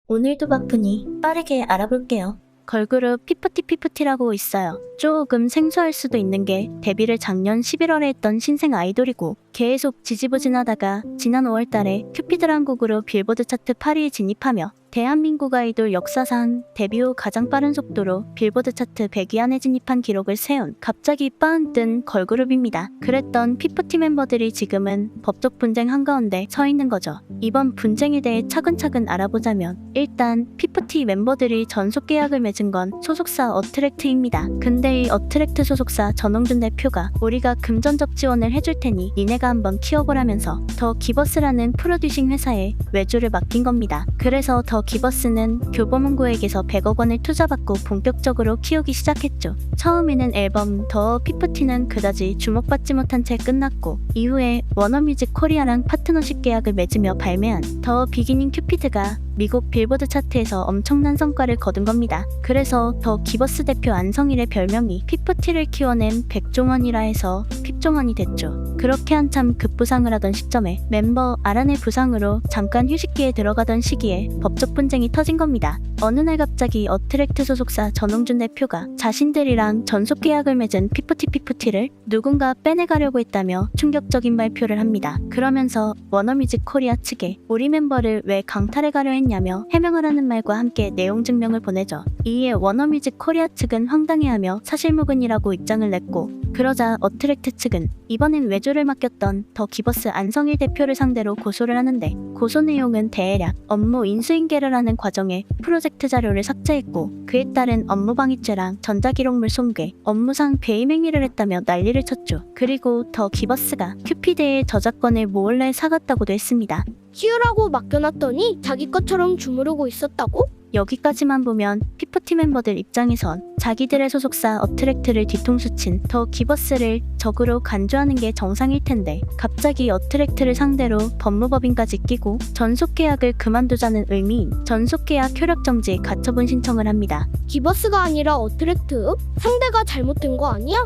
오늘도 바쁘니 빠르게 알아볼게요. 걸그룹 피프티피프티라고 있어요. 조금 생소할 수도 있는 게 데뷔를 작년 11월에 했던 신생 아이돌이고 계속 지지부진하다가 지난 5월달에 큐피드란 곡으로 빌보드 차트 8위에 진입하며 대한민국 아이돌 역사상 데뷔 후 가장 빠른 속도로 빌보드 차트 100위 안에 진입한 기록을 세운 갑자기 빠은 뜬 걸그룹입니다. 그랬던 피프티 멤버들이 지금은 법적 분쟁 한가운데 서 있는 거죠. 이번 분쟁에 대해 차근차근 알아보자면 일단 피프티 멤버들이 전속 계약을 맺은 건 소속사 어트랙트입니다. 근데 이 어트랙트 소속사 전홍준 대표가 우리가 금전적 지원을 해줄 테니 니네가 한번 키워보라면서 더 기버스라는 프로듀싱 회사에 외주를 맡긴 겁니다. 그래서 더 기버스는 교보문고에게서 100억 원을 투자받고 본격적으로 키우기 시작했죠. 처음에는 앨범 더 피프티는 그다지 주목받지 못한 채 끝났고 이후에 워너뮤직 코리아랑 파트너십 계약을 맺으며 발매한 더 비기닝 큐피드가 미국 빌보드 차트에서 엄청난 성과를 거둔 겁니다. 그래서 더 기버스 대표 안성일의 별명이 피프티를 키워낸 백종원이라 해서 핍종원이 됐죠. 그렇게 한참 급부상을 하던 시점에 멤버 아란의 부상으로 잠깐 휴식기에 들어가던 시기에 법적 분쟁이 터진 겁니다. 어느 날 갑자기 어트랙트 소속사 전홍준 대표가 자신들이랑 전속 계약을 맺은 피프티피프티를 누군가 빼내가려고 했다며 충격적인 발표를 합니다. 그러면서 워너뮤직 코리아 측에 우리 멤버를 왜 강탈해가려 했냐며 해명하라는 말과 함께 내용 증명을 보내죠. 이에 워너뮤직 코리아 측은 황당해하며 사실무근이라고 입장을 냈고 그러자 어트랙트 측은 이번엔 외주를 맡겼던 더 기버스 안성일 대표를 상대로 고소를 하는데 고소 내용은 대략 업무 인수인계를 하는 과정에 프로젝트 자료를 삭제했고 그에 따른 업무방해죄랑 전자기록물 손괴, 업무상 배임 행위를 했다며 난리를 쳤죠. 그리고 더 기버스가 큐피드의 저작권을 몰래 사갔다고도 했습니다. 키우라고 맡겨놨더니 자기 것처럼 주무르고 있었다고? 여기까지만 보면 피프티 멤버들 입장에선 자기들의 소속사 어트랙트를 뒤통수 친 더 기버스를 적으로 간주하는 게 정상일 텐데 갑자기 어트랙트를 상대로 법무법인까지 끼고 전속계약을 그만두자는 의미인 전속계약 효력정지 가처분 신청을 합니다. 기버스가 아니라 어트랙트? 상대가 잘못된 거 아니야?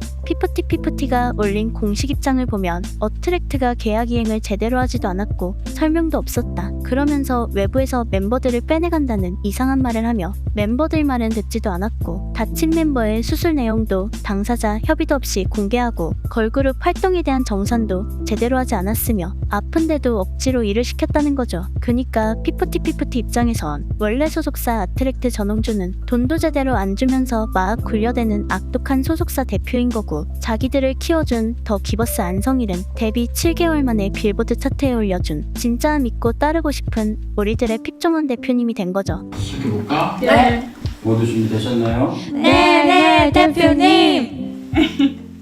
피프티가 올린 공식 입장을 보면 어트랙트가 계약 이행을 제대로 하지도 않았고 설명도 없었다. 그러면서 외부에서 멤버들을 빼내간다는 이상한 말을 하며 멤버들 말은 듣지도 않았고 다친 멤버의 수술 내용도 당사자 협의도 없이 공개하고 걸그룹 활동에 대한 정산도 제대로 하지 않았으며 아픈데도 억지로 일을 시켰다는 거죠. 그니까 피프티 입장에선 원래 소속사 아트랙트 전홍준은 돈도 제대로 안 주면서 막 굴려대는 악독한 소속사 대표인 거고 자기들을 키워준 더 기버스 안성일은 데뷔 7개월 만에 빌보드 차트에 올려준 진짜 믿고 따르고 싶은 우리들의 핍종원 대표님이 된 거죠. 시작해볼까? 네. 모두 준비되셨나요? 네, 대표님.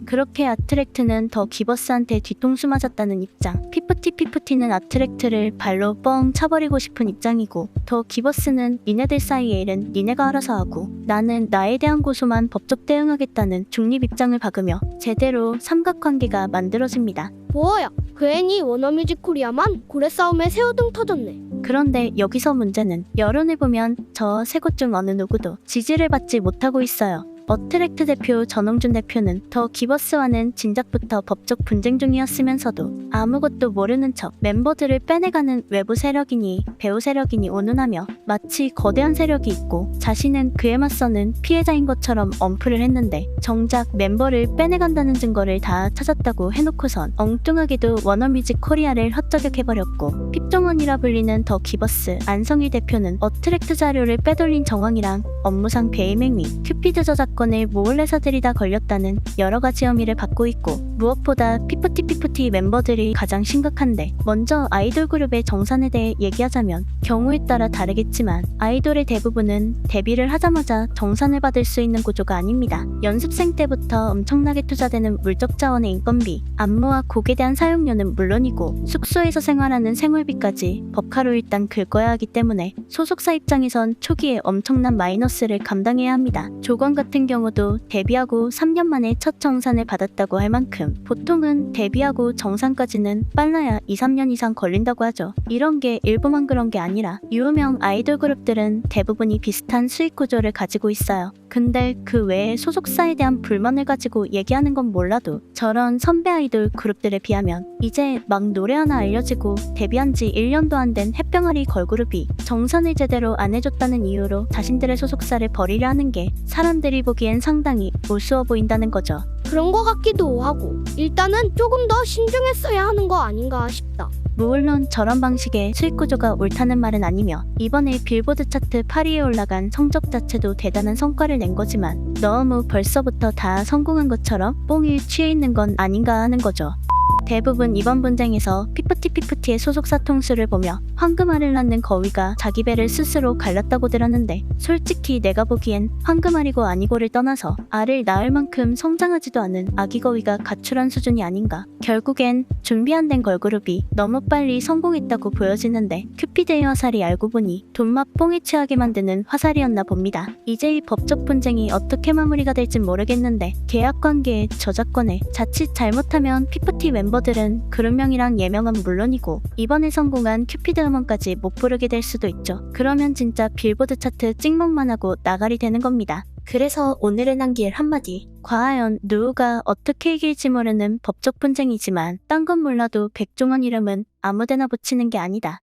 그렇게 아트랙트는 더 기버스한테 뒤통수 맞았다는 입장, 피프티는 아트랙트를 발로 뻥 차버리고 싶은 입장이고 더 기버스는 니네들 사이의 일은 니네가 알아서 하고 나는 나에 대한 고소만 법적 대응하겠다는 중립 입장을 박으며 제대로 삼각관계가 만들어집니다. 뭐야, 괜히 워너뮤직 코리아만 고래 싸움에 새우등 터졌네. 그런데 여기서 문제는 여론을 보면 저 세 곳 중 어느 누구도 지지를 받지 못하고 있어요. 어트랙트 대표 전홍준 대표는 더 기버스와는 진작부터 법적 분쟁 중이었으면서도 아무것도 모르는 척 멤버들을 빼내가는 외부 세력이니 배우 세력이니 운운하며 마치 거대한 세력이 있고 자신은 그에 맞서는 피해자인 것처럼 언플을 했는데 정작 멤버를 빼내간다는 증거를 다 찾았다고 해놓고선 엉뚱하게도 워너뮤직 코리아를 헛저격해버렸고 핍종원이라 불리는 더 기버스 안성일 대표는 어트랙트 자료를 빼돌린 정황이랑 업무상 배임 행위, 큐피드 저작권을 몰래 사들이다 걸렸다는 여러 가지 혐의를 받고 있고 무엇보다 피프티 멤버들이 가장 심각한데 먼저 아이돌 그룹의 정산에 대해 얘기하자면 경우에 따라 다르겠지만 아이돌의 대부분은 데뷔를 하자마자 정산을 받을 수 있는 구조가 아닙니다. 연습생 때부터 엄청나게 투자되는 물적 자원의 인건비, 안무와 곡에 대한 사용료는 물론이고 숙소에서 생활하는 생활비까지 법카로 일단 긁어야 하기 때문에 소속사 입장에선 초기에 엄청난 마이너스를 감당해야 합니다. 조건 같은 같은 경우도 데뷔하고 3년 만에 첫 정산을 받았다고 할 만큼 보통은 데뷔하고 정산까지는 빨라야 2, 3년 이상 걸린다고 하죠. 이런 게 일부만 그런 게 아니라 유명 아이돌 그룹들은 대부분이 비슷한 수익 구조를 가지고 있어요. 근데 그 외에 소속사에 대한 불만을 가지고 얘기하는 건 몰라도 저런 선배 아이돌 그룹들에 비하면 이제 막 노래 하나 알려지고 데뷔한 지 1년도 안 된 햇병아리 걸그룹이 정산을 제대로 안 해줬다는 이유로 자신들의 소속사를 버리려 하는 게 사람들이 보기엔 상당히 우스워 보인다는 거죠. 그런 거 같기도 하고 일단은 조금 더 신중했어야 하는 거 아닌가 싶다. 물론 저런 방식의 수익 구조가 옳다는 말은 아니며 이번에 빌보드 차트 8위에 올라간 성적 자체도 대단한 성과를 낸 거지만 너무 벌써부터 다 성공한 것처럼 뽕이 취해 있는 건 아닌가 하는 거죠. 대부분 이번 분쟁에서 피프티의 소속사 통수를 보며 황금알을 낳는 거위가 자기 배를 스스로 갈랐다고 들었는데 솔직히 내가 보기엔 황금알이고 아니고를 떠나서 알을 낳을 만큼 성장하지도 않은 아기 거위가 가출한 수준이 아닌가. 결국엔 준비 안 된 걸그룹이 너무 빨리 성공했다고 보여지는데 큐피드의 화살이 알고 보니 돈맛 뽕이 취하게 만드는 화살이었나 봅니다. 이제 이 법적 분쟁이 어떻게 마무리가 될진 모르겠는데 계약관계의 저작권에 자칫 잘못하면 피프티 멤버들은 그룹명이랑 예명은 물론이고 이번에 성공한 큐피드 음원까지 못 부르게 될 수도 있죠. 그러면 진짜 빌보드 차트 찍먹만 하고 나가리 되는 겁니다. 그래서 오늘은 남길 한마디. 과연 누가 어떻게 이길지 모르는 법적 분쟁이지만 딴 건 몰라도 백종원 이름은 아무데나 붙이는 게 아니다.